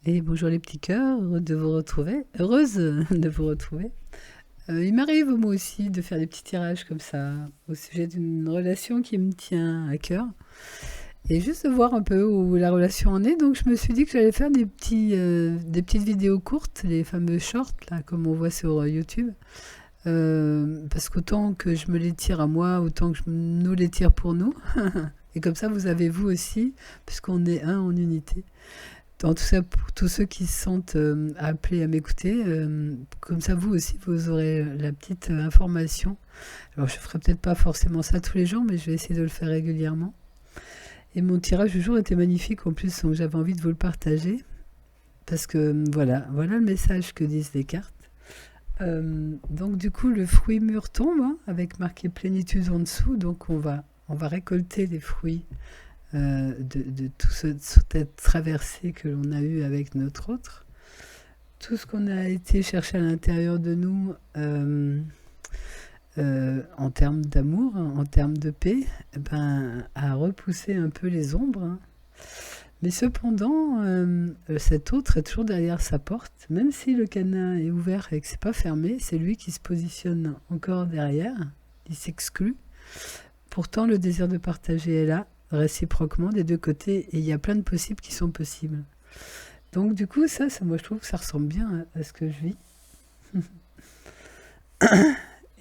Et bonjour les petits cœurs, heureux de vous retrouver, heureuse de vous retrouver. Il m'arrive moi aussi de faire des petits tirages comme ça au sujet d'une relation qui me tient à cœur et juste de voir un peu où la relation en est. Donc je me suis dit que j'allais faire des petites vidéos courtes, les fameux shorts là comme on voit sur YouTube. Parce qu'autant que je me les tire à moi, autant que nous les tire pour nous. Et comme ça vous avez vous aussi, puisqu'on est un en unité. En tout ça, pour tous ceux qui se sentent appelés à m'écouter, comme ça vous aussi, vous aurez la petite information. Alors je ferai peut-être pas forcément ça tous les jours, mais je vais essayer de le faire régulièrement. Et mon tirage du jour était magnifique en plus, donc j'avais envie de vous le partager. Parce que voilà le message que disent les cartes. Donc du coup, le fruit mûr tombe, hein, avec marqué plénitude en dessous, donc on va récolter les fruits de toute cette traversée que l'on a eue avec notre autre. Tout ce qu'on a été chercher à l'intérieur de nous en termes d'amour, en termes de paix, a repoussé un peu les ombres. Hein. Mais cependant, cet autre est toujours derrière sa porte, même si le cadenas est ouvert et que c'est pas fermé, c'est lui qui se positionne encore derrière, il s'exclut. Pourtant, le désir de partager est là, réciproquement des deux côtés, et il y a plein de possibles qui sont possibles. Donc du coup, ça moi je trouve que ça ressemble bien à ce que je vis.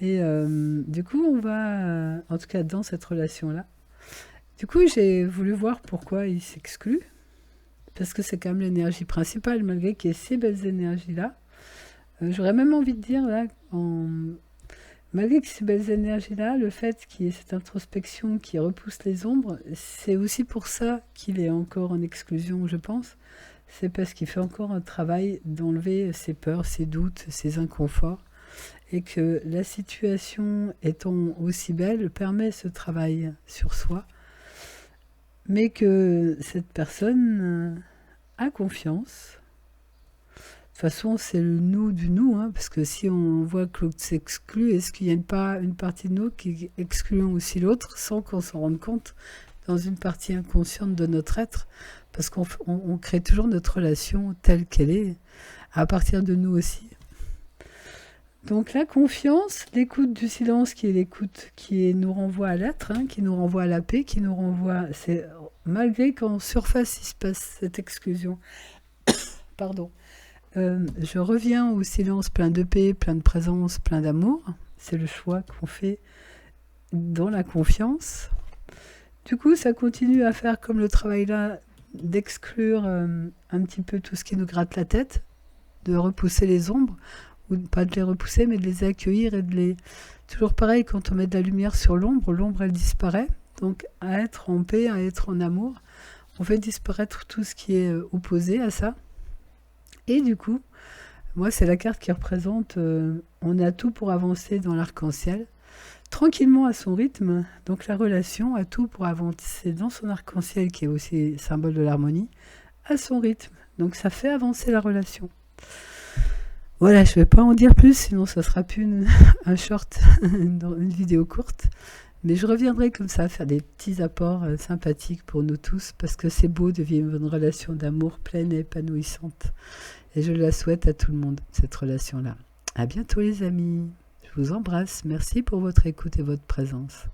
Et du coup, on va, en tout cas dans cette relation-là, du coup j'ai voulu voir pourquoi il s'exclut, parce que c'est quand même l'énergie principale, malgré qu'il y ait ces belles énergies-là. J'aurais même envie de dire, là, malgré que ces belles énergies-là, le fait qu'il y ait cette introspection qui repousse les ombres, c'est aussi pour ça qu'il est encore en exclusion, je pense. C'est parce qu'il fait encore un travail d'enlever ses peurs, ses doutes, ses inconforts, et que la situation étant aussi belle permet ce travail sur soi, mais que cette personne a confiance. De toute façon, c'est le nous du nous, hein, parce que si on voit que l'autre s'exclut, est-ce qu'il n'y a pas une partie de nous qui exclut aussi l'autre sans qu'on s'en rende compte dans une partie inconsciente de notre être? Parce qu'on crée toujours notre relation telle qu'elle est, à partir de nous aussi. Donc la confiance, l'écoute du silence qui est l'écoute nous renvoie à l'être, hein, qui nous renvoie à la paix, qui nous renvoie... C'est malgré qu'en surface il se passe cette exclusion. Pardon. Je reviens au silence plein de paix, plein de présence, plein d'amour. C'est le choix qu'on fait dans la confiance. Du coup, ça continue à faire comme le travail là, d'exclure un petit peu tout ce qui nous gratte la tête, de repousser les ombres, ou pas de les repousser, mais de les accueillir et de les... Toujours pareil, quand on met de la lumière sur l'ombre, l'ombre elle disparaît. Donc à être en paix, à être en amour, on fait disparaître tout ce qui est opposé à ça. Et du coup, moi, c'est la carte qui représente on a tout pour avancer dans l'arc-en-ciel, tranquillement à son rythme. Donc la relation a tout pour avancer dans son arc-en-ciel, qui est aussi symbole de l'harmonie, à son rythme. Donc ça fait avancer la relation. Voilà, je ne vais pas en dire plus, sinon ça sera plus un short, une vidéo courte. Mais je reviendrai comme ça faire des petits apports sympathiques pour nous tous, parce que c'est beau de vivre une relation d'amour pleine et épanouissante. Et je la souhaite à tout le monde, cette relation-là. À bientôt les amis. Je vous embrasse. Merci pour votre écoute et votre présence.